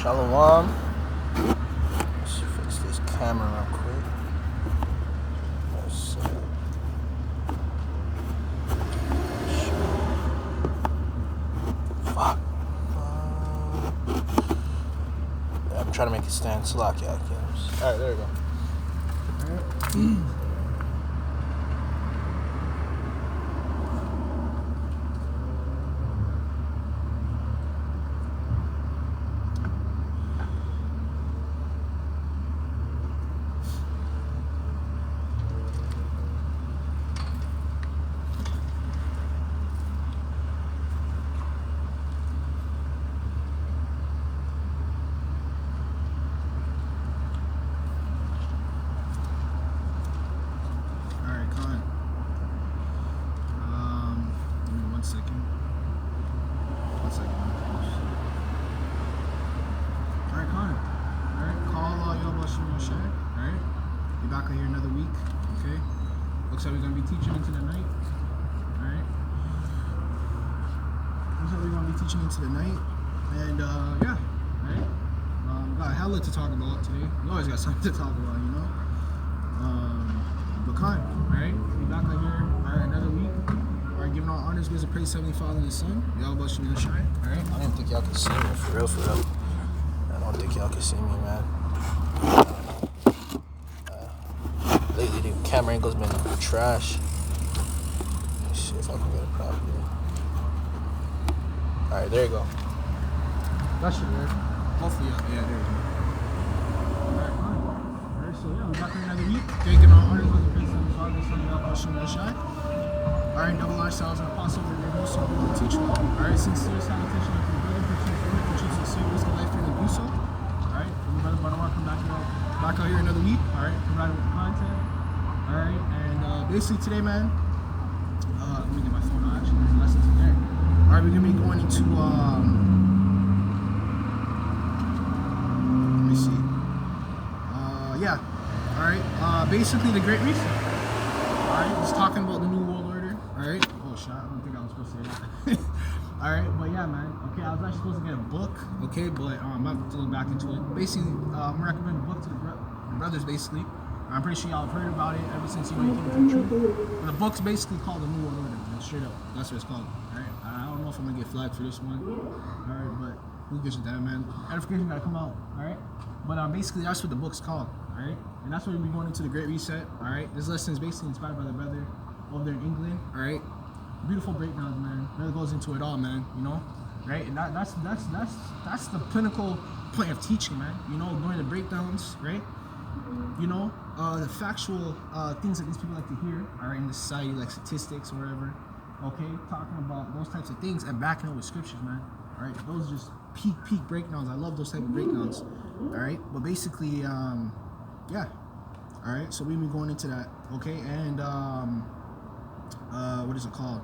Shalom. Let's fix this camera real quick. Let's see. Fuck. Yeah, I'm trying to make it stand slack, yeah. Alright, there we go. Alright. So we're going to be teaching into the night, alright? So we're going to be teaching into the night, and yeah, right? We got hella to talk about today. We always got something to talk about, you know? But alright? We back out here, alright, another week. Alright, giving all honors, gives a praise to Heavenly Father and the Son. Yahawashi and Sham, alright? I didn't think y'all could see me, for real. I don't think y'all can see me, man. Lately, the camera angle's been trash. Let me see if I can get it properly. Alright, there you go. That should work. Hopefully, yeah, there you go. Alright, fine. Alright, so yeah, we're back in another week. Okay, giving our honors with the praise of the Father, the Son, and Yahawashi and Sham. Alright, double ourselves and apostle of the name, so we will teach you. Alright, sincere salutation of the brother, for choosing to save us the life during the do so. Alright, brother, but I want to come back out here another week. Alright, providing with content. Alright, and basically today, man, let me get my phone out, actually, there's a lesson today. Alright, we're going to be going into, let me see, yeah, alright, basically the Great Reset. Alright, just talking about the New World Order, alright, oh shit, I don't think I was supposed to say that. Alright, but yeah, man, okay, I was actually supposed to get a book, okay, but I'm about to look back into it. Basically, I'm recommending a book to the brothers, basically. I'm pretty sure y'all have heard about it ever since you came to the truth. But the book's basically called The New World Order, man, straight up. That's what it's called. Alright? I don't know if I'm gonna get flagged for this one. Alright, but who gives a damn, man? Edification gotta come out, alright? But basically that's what the book's called, alright? And that's why we're going into the Great Reset, alright? This lesson is basically inspired by the brother over there in England, alright? Beautiful breakdowns, man. Really goes into it all, man, you know? Right? And that's the pinnacle point of teaching, man. You know, going to breakdowns, right? You know, the factual things that these people like to hear are in the society, like statistics or whatever, okay? Talking about those types of things and backing up with scriptures, man, all right? Those are just peak breakdowns. I love those type of breakdowns, all right? But basically, yeah, all right? So we've been going into that, okay? And, what is it called?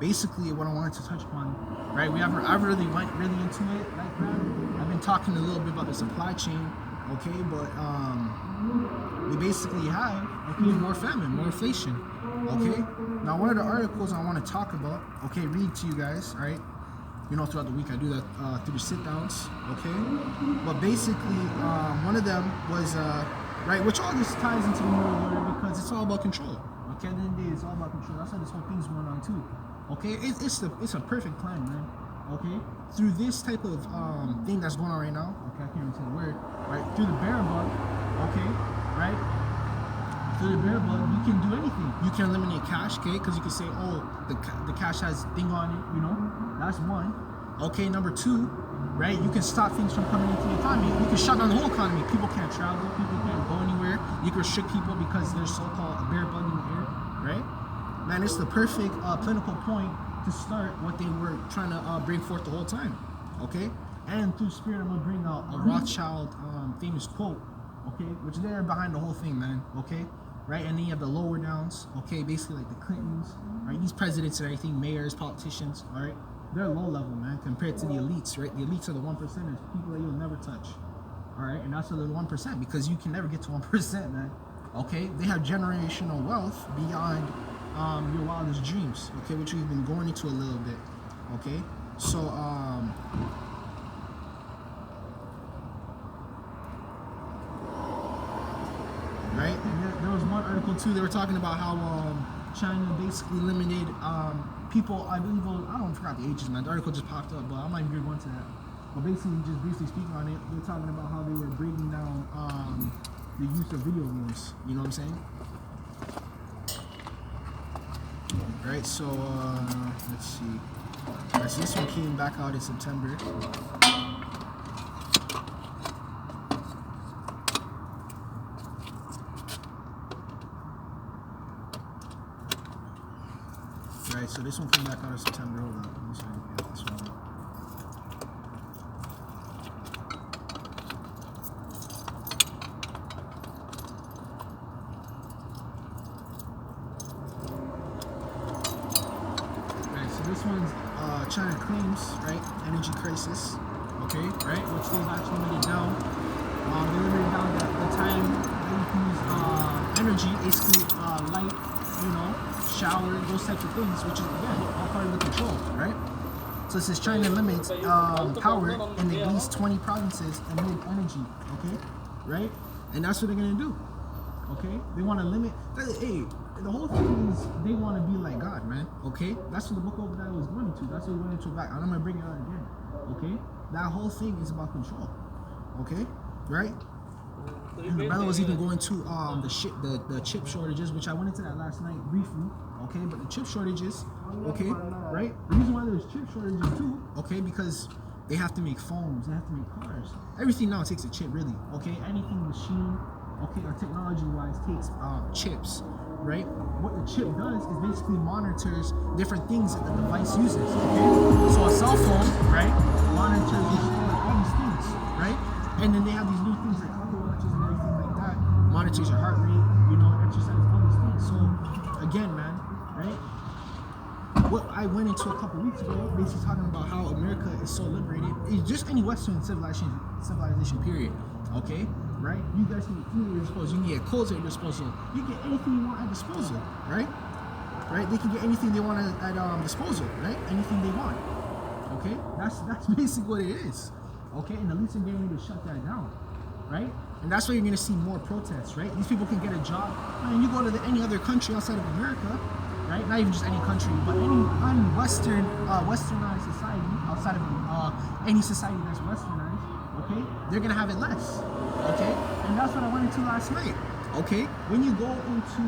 Basically, what I wanted to touch upon, right? I really went into it, like, man. I've been talking a little bit about the supply chain, okay? But, we basically have, okay, more famine, more inflation, okay? Now, one of the articles I want to talk about, okay, read to you guys, all right? You know, throughout the week I do that through the sit-downs, okay? But basically, one of them was, right, which all this ties into the New World Order because it's all about control, okay? At the end of the day, it's all about control. That's how this whole thing's going on, too, okay? It's a perfect plan, man, okay? Through this type of thing that's going on right now, okay, I can't even say the word, right? Through the bear bug, okay, right? Through the bear bug, you can do anything. You can eliminate cash, okay? Because you can say, oh, the cash has thing on it, you know? That's one. Okay, number two, right? You can stop things from coming into the economy. You can shut down the whole economy. People can't travel. People can't go anywhere. You can restrict people because there's so-called a bear bug in the air, right? Man, it's the perfect pinnacle point to start what they were trying to bring forth the whole time, okay? And through spirit, I'm gonna bring out a Rothschild famous quote, okay? Which they're behind the whole thing, man, okay? Right? And then you have the lower downs, okay? Basically like the Clintons, right? These presidents and everything, mayors, politicians, all right? They're low level, man, compared to the elites, right? The elites are the 1%ers, people that you'll never touch, all right? And that's the 1% because you can never get to 1%, man, okay? They have generational wealth beyond your wildest dreams, okay, which we've been going into a little bit, okay? So article too. They were talking about how China basically limited people. I believe I don't forgot the ages, man. The article just popped up, but I might get one to that. But basically, just briefly speaking on it, they're talking about how they were breaking down the use of video games. You know what I'm saying? Right. So let's see. Right, so this one came back out in September. Right, so this one came back out in September. Hold on, let me see if I can get this one. Right, so this one's China claims, right, energy crisis, okay, right, which they've actually limited down. They limited down the time that you can use energy, basically light, you know, shower, those types of things, which is again all part of the control, right? So it says China limits power in at least 20 provinces amid energy, okay, right? And that's what they're gonna do, okay? They want to limit. Hey, the whole thing is they want to be like God, man. Okay, that's what the book of that was going into. That's what he went into back. And I'm gonna bring it out again. Okay, that whole thing is about control. Okay, right? And the brother was even going to the chip shortages, which I went into that last night briefly. Okay, but the chip shortages, okay, right? The reason why there's chip shortages too, okay, because they have to make phones, they have to make cars. Everything now takes a chip, really. Okay, anything machine, okay, or technology-wise takes chips, right? What the chip does is basically monitors different things that the device uses. Okay, so a cell phone, right, monitors and stores all these things, right? And then they have these new things like Apple Watches and everything like that, monitors your heart rate, you know, exercise, all these things. So again, man, right? What I went into a couple weeks ago, basically talking about how America is so liberated. It's just any Western civilization period. Okay, right? You guys can get food at your disposal. You can get clothes at your disposal. You get anything you want at disposal, right? Right? They can get anything they want at disposal, right? Anything they want. Okay, that's basically what it is. Okay, and the least they're getting to shut that down, right? And that's why you're gonna see more protests, right? These people can get a job. I mean, you go to any other country outside of America, right? Not even just any country, but any westernized society outside of any society that's westernized, okay? They're gonna have it less, okay? And that's what I went into last night, okay? When you go into,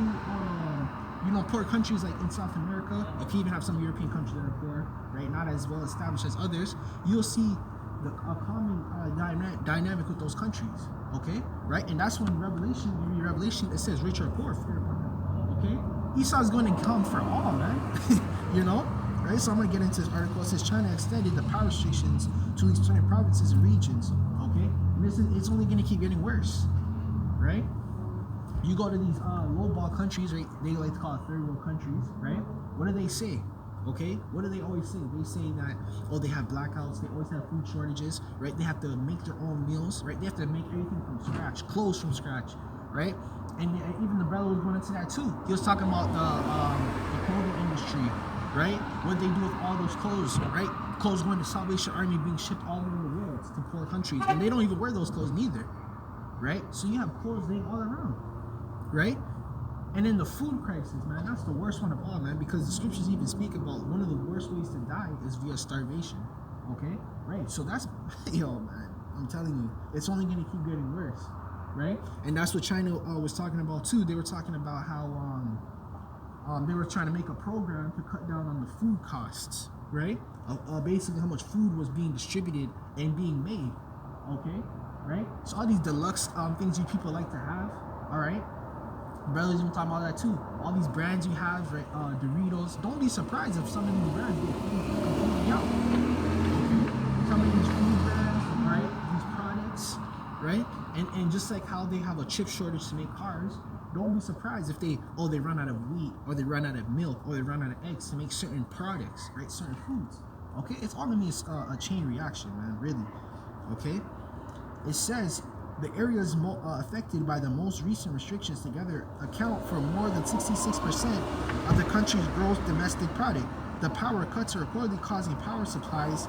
you know, poor countries like in South America, okay, even have some European countries that are poor, right? Not as well established as others. You'll see a common dynamic with those countries, okay, right? And that's when Revelation, it says rich or poor, fair or poor, okay? Esau's going to come for all, man. You know, right? So I'm going to get into this article. It says China extended the power restrictions to these 20 provinces and regions, okay? And it's only going to keep getting worse, right? You go to these low-ball countries, right? They like to call it third world countries, right? What do they say? Okay, what do they always say? They say that, oh, they have blackouts, they always have food shortages, right? They have to make their own meals, right? They have to make everything from scratch, clothes from scratch, right? And even the brother was going into that too. He was talking about the clothing industry, right? What they do with all those clothes, right? Clothes going to Salvation Army being shipped all over the world to poor countries, and they don't even wear those clothes neither, right? So you have clothes laying all around, right? And then the food crisis, man, that's the worst one of all, man, because the scriptures even speak about one of the worst ways to die is via starvation, okay? Right, so that's, yo, man, I'm telling you, it's only going to keep getting worse, right? And that's what China was talking about, too. They were talking about how they were trying to make a program to cut down on the food costs, right? Basically how much food was being distributed and being made, okay? Right? So all these deluxe things you people like to have, all right? Brothers even talking about that too. All these brands you have, right? Doritos. Don't be surprised if some of these brands get completely out. Okay? Some of these food brands, right? These products, right? And just like how they have a chip shortage to make cars, don't be surprised if they run out of wheat, or they run out of milk, or they run out of eggs to make certain products, right? Certain foods. Okay? It's all gonna be a chain reaction, man. Really. Okay? It says the areas affected by the most recent restrictions together account for more than 66% of the country's gross domestic product. The power cuts are reportedly causing power supplies,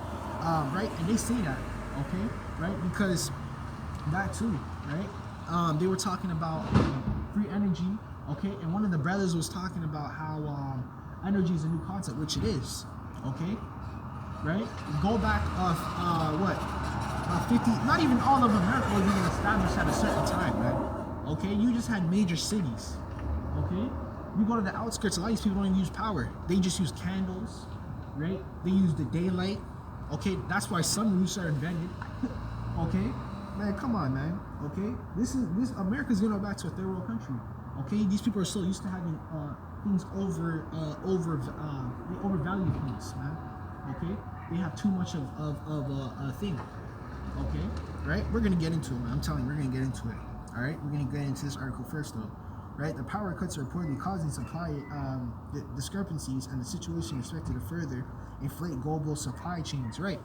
right? And they say that, okay, right? Because that too, right? They were talking about free energy, Okay, and one of the brothers was talking about how energy is a new concept, which it is. Okay, right? Go back 50, not even all of America was even established at a certain time, man. Okay, you just had major cities. Okay, you go to the outskirts, a lot of these people don't even use power. They just use candles, right? They use the daylight. Okay, that's why sunroofs are invented. Okay, man, come on, man. Okay, this America's going back to a third world country. Okay, these people are so used to having things they overvalue things, man. Okay, they have too much of a thing. Okay, right? We're gonna get into it, man. I'm telling you, we're gonna get into it. All right, we're gonna get into this article first, though. Right, the power cuts are reportedly causing supply discrepancies, and the situation is expected to further inflate global supply chains. Right,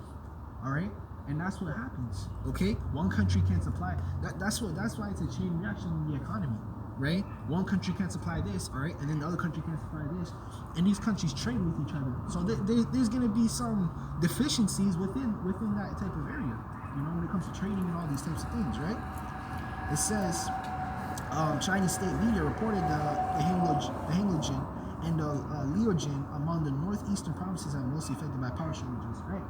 all right, and that's what happens. Okay, one country can't supply. That's why it's a chain reaction in the economy. Right, one country can't supply this, all right, and then the other country can't supply this, and these countries trade with each other. So there's going to be some deficiencies within that type of area. You know, when it comes to trading and all these types of things, right? It says Chinese state media reported the halogen and the leogen among the northeastern provinces are mostly affected by power shortages, right?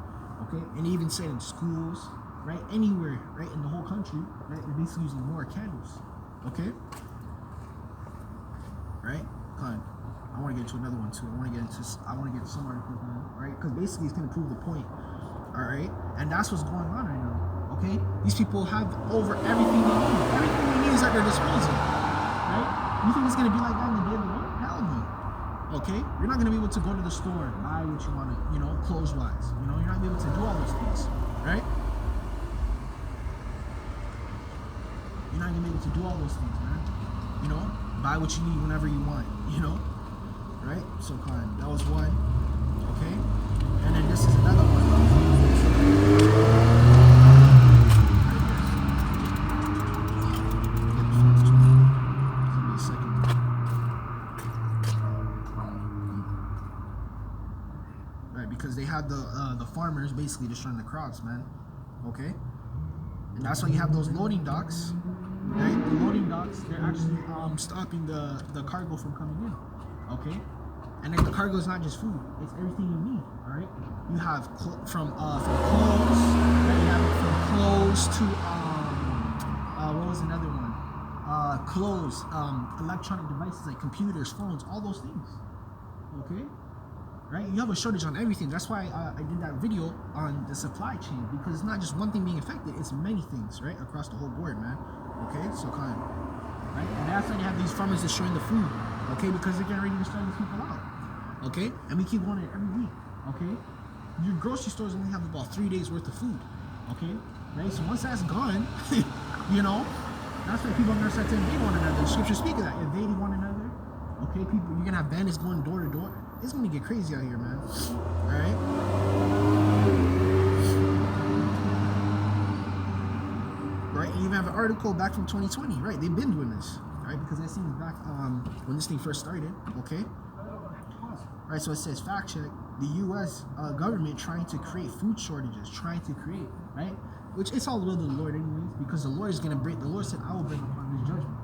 Okay, and even said in schools, right, anywhere, right, in the whole country, right, they're basically using more candles. Okay. Right? Fine. I want to get into another one too. I want to get some articles now, right? Because basically it's going to prove the point. All right? And that's what's going on right now. Okay? These people have over everything they need. Everything they need is at their disposal. Right? You think it's going to be like that in the day of the Lord? Hell no. Okay? You're not going to be able to go to the store and buy what you want to, you know, clothes-wise. You know, you're not going to be able to do all those things. Right? You're not going to be able to do all those things, man. You know? Buy what you need whenever you want, you know? Right? So that was one. Okay? And then this is another one. Give me a second. Right, because they have the farmers basically destroying the crops, man. Okay? And that's why you have those loading docks. Right, the loading docks, they're actually stopping the cargo from coming in. Okay, and then the cargo is not just food; it's everything you need. All right, you have from clothes, right? You have from clothes to what was another one? Clothes, electronic devices like computers, phones, all those things. Okay, right? You have a shortage on everything. That's why I did that video on the supply chain, because it's not just one thing being affected; it's many things, right, across the whole board, man. Okay, so right? And that's why you have these farmers destroying the food, okay, because they're getting ready to destroy these people out, okay? And we keep going it every week, okay? Your grocery stores only have about 3 days worth of food, okay? Right? So once that's gone, you know, that's why people are gonna start to invade one another. The scriptures speak of that, invading one another, okay? People, you're gonna have bandits going door to door. It's gonna get crazy out here, man. All right? Right, and you even have an article back from 2020, right? They've been doing this, right? Because I seen it back when this thing first started, okay? Right, so it says, fact check, the U.S. Government trying to create food shortages, right? Which it's all the will of the Lord anyways, because the Lord is going to the Lord said, I will bring upon this judgment,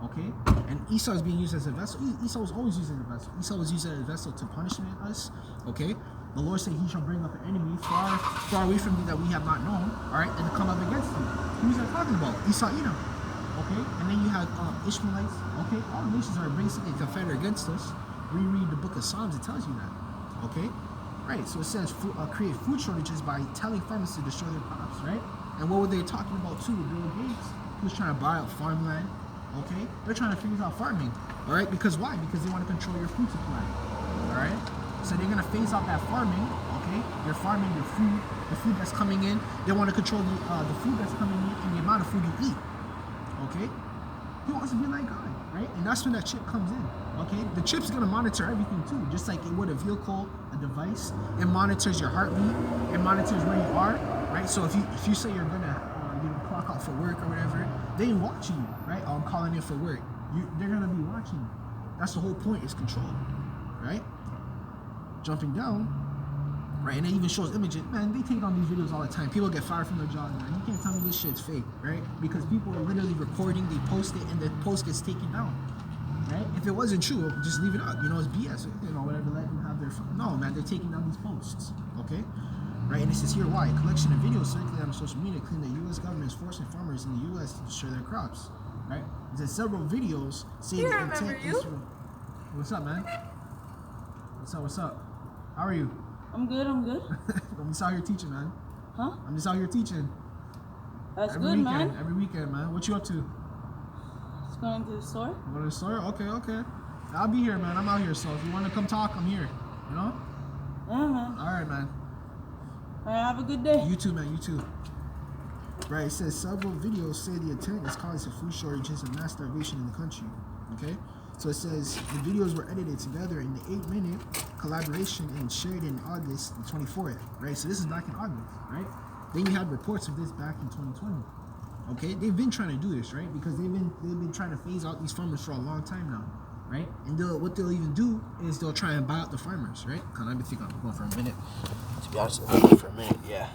okay? And Esau is being used as a vessel. Esau was always used as a vessel. Esau was used as a vessel to punish us, okay? The Lord said he shall bring up an enemy far away from thee that we have not known, all right, and to come up against you. Who's that talking about? Esau, Edom, okay? And then you have Ishmaelites, okay? All the nations are basically confederate against us. Reread the book of Psalms, it tells you that, okay? Right, so it says create food shortages by telling farmers to destroy their crops, right? And what were they talking about too with Bill Gates? He was trying to buy up farmland, okay? They're trying to figure out farming, all right? Because why? Because they want to control your food supply, all right? So they're gonna phase out that farming, okay? Your farming, your food, the food that's coming in. They want to control the food that's coming in and the amount of food you eat, okay? He wants to be like God, right? And that's when that chip comes in, okay? The chip's gonna monitor everything too, just like it would a vehicle, a device. It monitors your heartbeat. It monitors where you are, right? So if you say you're gonna clock out for work or whatever, they ain't watching you, right? Oh, I'm calling in for work. They're gonna be watching you. That's the whole point, is control, right? Jumping down, right? And it even shows images. Man, they take on these videos all the time. People get fired from their jobs, man. You can't tell me this shit's fake, right? Because people are literally recording, they post it, and the post gets taken down. right? If it wasn't true, just leave it up. You know, it's BS. You know, whatever. Let them have their fun. No, man, they're taking down these posts. Okay, right? And it says here why a collection of videos circulated on social media claim the U.S. government is forcing farmers in the U.S. to destroy their crops. Right? It says several videos say the intent is. What's up, man? What's up? How are you? I'm good. I'm just out here teaching, man. Huh? I'm just out here teaching. That's every good, weekend, man. Every weekend, man. What you up to? Just going to the store. Going to the store? Okay. I'll be here, man. I'm out here, so if you want to come talk, I'm here. You know? Yeah, man. All right, man. All right, have a good day. You too, man. You too. Right, it says several videos say the intent is causing food shortages and mass starvation in the country. Okay? So it says the videos were edited together in the 8-minute collaboration and shared in August the 24th. Right? So this is back in August, right? Then you had reports of this back in 2020. Okay? They've been trying to do this, right? Because they've been trying to phase out these farmers for a long time now. Right? And what they'll even do is they'll try and buy out the farmers, right? Because I've been thinking I'm going for a minute. To be honest, I'm going for a minute, yeah.